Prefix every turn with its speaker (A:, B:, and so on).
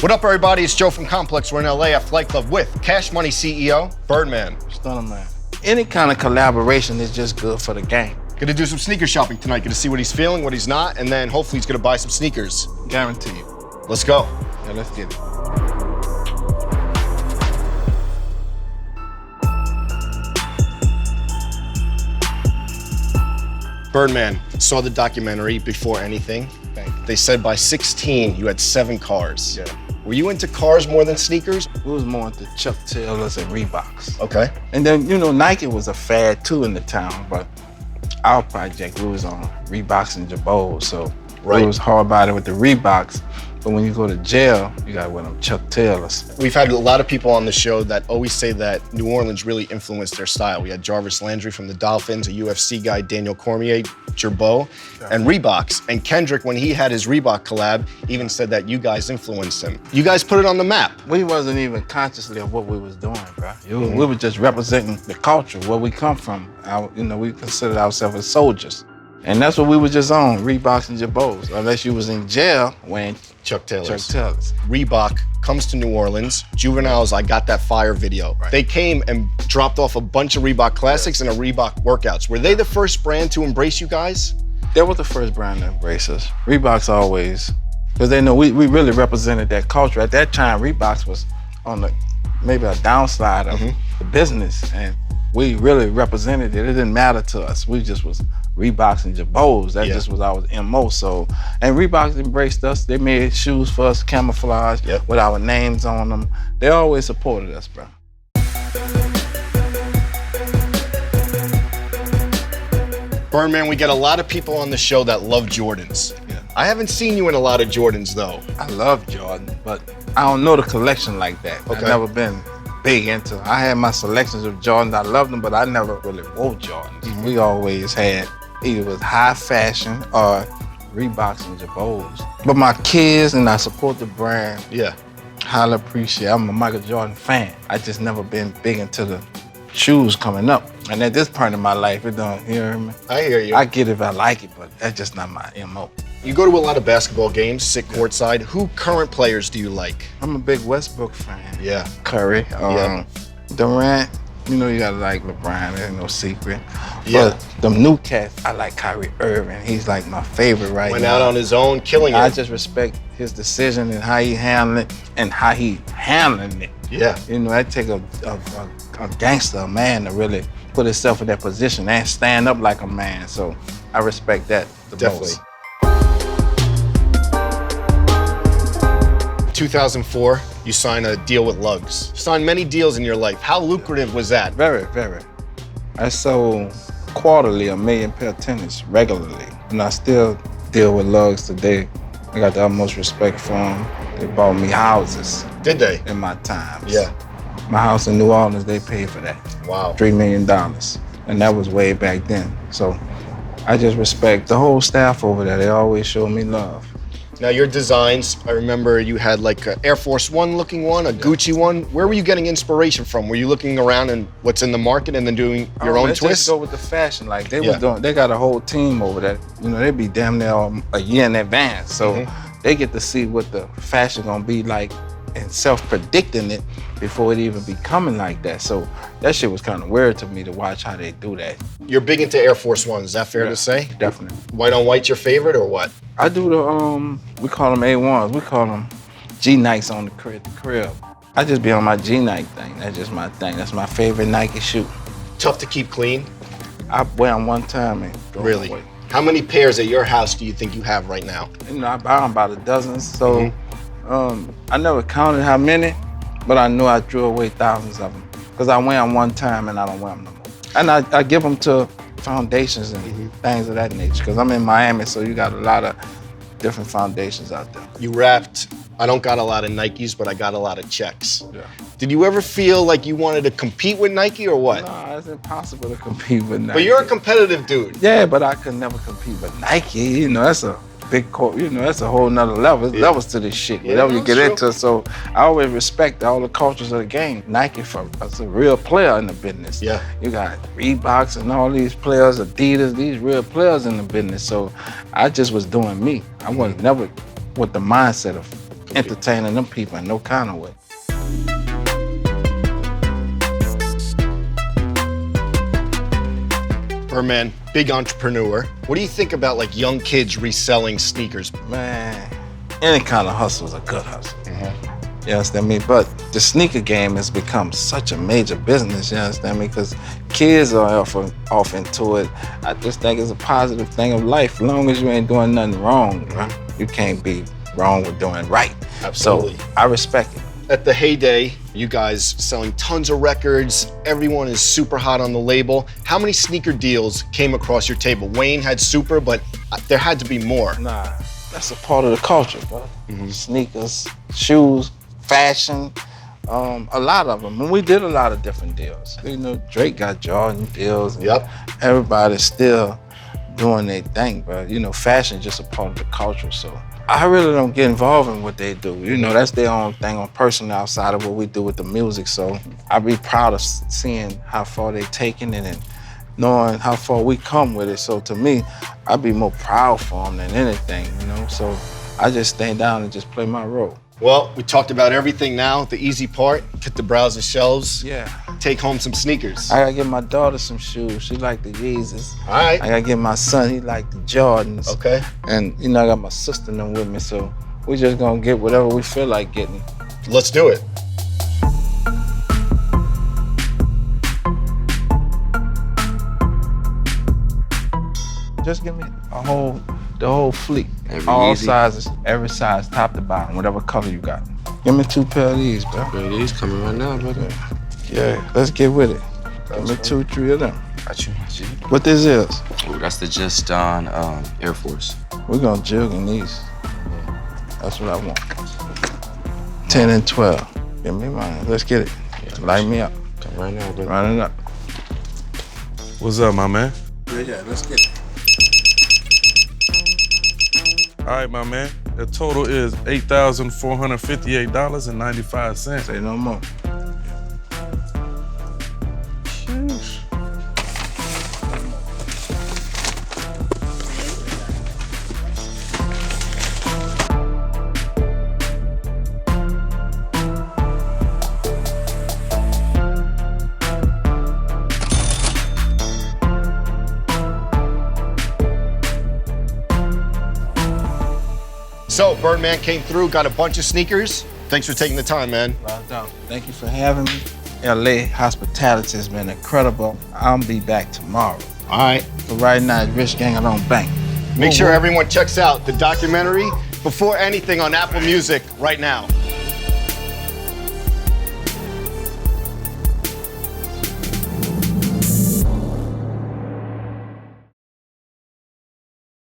A: What up, everybody? It's Joe from Complex. We're in LA at Flight Club with Cash Money CEO, Birdman.
B: Stunner, man. Any kind of collaboration is just good for the game.
A: Gonna do some sneaker shopping tonight. Gonna see what he's feeling, what he's not, and then hopefully he's gonna buy some sneakers.
B: Guaranteed.
A: Let's go.
B: Yeah, let's get it.
A: Birdman, saw the documentary before anything. They said by 16, you had 7 cars.
B: Yeah.
A: Were you into cars more than sneakers?
B: We was more into Chuck Taylors and Reeboks.
A: Okay.
B: And then, you know, Nike was a fad too in the town, but our project, we was on Reeboks and Jabos, so
A: Right.
B: it was hard about it with the Reeboks. But when you go to jail, you gotta wear them Chuck Taylors.
A: We've had a lot of people on the show that always say that New Orleans really influenced their style. We had Jarvis Landry from the Dolphins, a UFC guy, Daniel Cormier, Gerbeau, and Reeboks. And Kendrick, when he had his Reebok collab, even said that you guys influenced him. You guys put it on the map.
B: We wasn't even consciously of what we was doing, bro. We were just representing the culture, where we come from. We considered ourselves as soldiers. And that's what we were just on, Reeboks and Jabos. Unless you was in jail wearing
A: Chuck Taylors.
B: Chuck Taylors.
A: Reebok comes to New Orleans. Juvenile's I Got That Fire video.
B: Right.
A: They came and dropped off a bunch of Reebok classics and a Reebok workouts. Were they the first brand to embrace you guys?
B: They were the first brand to embrace us. Reeboks always, because they know we really represented that culture. At that time, Reeboks was on maybe a downslide of the business, and we really represented it. It didn't matter to us. We just was Reeboks and Jabos. That just was our MO. So, and Reeboks embraced us. They made shoes for us, camouflage, with our names on them. They always supported us, bro.
A: Birdman, we get a lot of people on the show that love Jordans.
B: Yeah.
A: I haven't seen you in a lot of Jordans though.
B: I love Jordan, but I don't know the collection like that.
A: Okay.
B: I've never been big into it. I had my selections of Jordans. I loved them, but I never really wore Jordans. We always had either was high fashion or Reeboks and Jabos. But my kids, and I support the brand,
A: Yeah.
B: highly appreciate. I'm a Michael Jordan fan. I just never been big into the shoes coming up. And at this point in my life, it don't, you hear me?
A: I hear you.
B: I get it if I like it, but that's just not my MO.
A: You go to a lot of basketball games, sit courtside. Who current players do you like?
B: I'm a big Westbrook fan.
A: Yeah.
B: Curry,
A: Yeah.
B: Durant, you know you gotta like LeBron, there's no secret.
A: Yeah.
B: But them new cats, I like Kyrie Irving. He's like my favorite right
A: Went
B: now.
A: out on his own, killing
B: I
A: it.
B: just respect his decision and how he handled it and how he handling it.
A: Yeah.
B: You know, that take a gangster, a man, to really put himself in that position and stand up like a man. So I respect that the
A: Definitely.
B: most.
A: 2004, you sign a deal with Lugz. You signed many deals in your life. How lucrative was that?
B: Very, very. I sold quarterly 1 million pair of tennis regularly. And I still deal with Lugz today. I got the utmost respect for them. They bought me houses
A: Did they?
B: in my times.
A: Yeah.
B: My house in New Orleans, they paid for that.
A: Wow.
B: $3 million. And that was way back then. So I just respect the whole staff over there. They always show me love.
A: Now your designs, I remember you had like an Air Force One looking one, a Gucci one. Where were you getting inspiration from? Were you looking around and what's in the market and then doing your own
B: let's
A: twist?
B: Just go with the fashion. Like they
A: Yeah.
B: was doing, they got a whole team over there. You know, they be damn near a year in advance. So they get to see what the fashion gonna be like and self-predicting it before it even be coming like that. So that shit was kind of weird to me to watch how they do that.
A: You're big into Air Force Ones, is that fair to say?
B: Definitely.
A: White on white your favorite or what?
B: I do the, we call them A1s. We call them G-Nikes on the crib. I just be on my G-Nike thing. That's just my thing. That's my favorite Nike shoe.
A: Tough to keep clean?
B: I wear them one time and throw them
A: Really?
B: away.
A: How many pairs at your house do you think you have right now?
B: You know, I buy them by the dozens, so I never counted how many, but I knew I threw away thousands of them because I wear them one time and I don't wear them no more. And I give them to foundations and things of that nature because I'm in Miami, so you got a lot of different foundations out there.
A: You rapped, I don't got a lot of Nikes, but I got a lot of checks.
B: Yeah.
A: Did you ever feel like you wanted to compete with Nike or what?
B: No, it's impossible to compete with Nike.
A: But you're a competitive dude.
B: Yeah, but I could never compete with Nike. You know, that's a big, you know, that's a whole nother level. There's levels to this shit, whatever you get into. So I always respect all the cultures of the game. Nike as a real player in the business.
A: Yeah.
B: You got Reeboks and all these players, Adidas, these real players in the business. So I just was doing me. I was never with the mindset of entertaining them people in no kind of way.
A: Birdman, big entrepreneur. What do you think about like young kids reselling sneakers?
B: Man, any kind of hustle is a good hustle. You understand me? But the sneaker game has become such a major business, you understand me? Because kids are off into it. I just think it's a positive thing of life. As long as you ain't doing nothing wrong, bro, you can't be wrong with doing right.
A: Absolutely.
B: So I respect it.
A: At the heyday, you guys selling tons of records. Everyone is super hot on the label. How many sneaker deals came across your table? Wayne had Super, but there had to be more.
B: Nah, that's a part of the culture, bro. Sneakers, shoes, fashion, a lot of them. And we did a lot of different deals. You know, Drake got Jordan deals. And everybody's still doing their thing, but you know, fashion is just a part of the culture. So I really don't get involved in what they do. You know, that's their own thing on personal outside of what we do with the music. So I'd be proud of seeing how far they taking it and knowing how far we come with it. So to me, I'd be more proud for them than anything, you know? So I just stay down and just play my role.
A: Well, we talked about everything now. The easy part, hit the browser shelves.
B: Yeah.
A: Take home some sneakers.
B: I gotta get my daughter some shoes. She like the Yeezys.
A: All right.
B: I gotta get my son, he like the Jordans.
A: Okay.
B: And you know, I got my sister and them with me, so we just gonna get whatever we feel like getting.
A: Let's do it.
B: Just give me the whole fleet. All sizes, every size, top to bottom, whatever color you got. Give me 2 pair of these, bro.
C: Bro, these coming right now, brother.
B: Yeah, let's get with it. Give me 2, 3 of them.
C: Got you.
B: What this is?
C: Oh, that's the Just Don Air Force.
B: We're gonna jig in these. That's what I want. 10 and 12. Give me mine. Let's get it. Light me up.
C: Come right now, brother.
B: Run it up.
D: What's up, my man?
B: Yeah, let's get it.
D: All right, my man. The total is $8,458.95.
B: Say no more.
A: So, Birdman came through, got a bunch of sneakers. Thanks for taking the time, man.
B: Thank you for having me. LA hospitality has been incredible. I'll be back tomorrow.
A: All right.
B: But right now, it's Rich Gang Alone Bank.
A: Make sure everyone checks out the documentary Before Anything on Apple Music right now.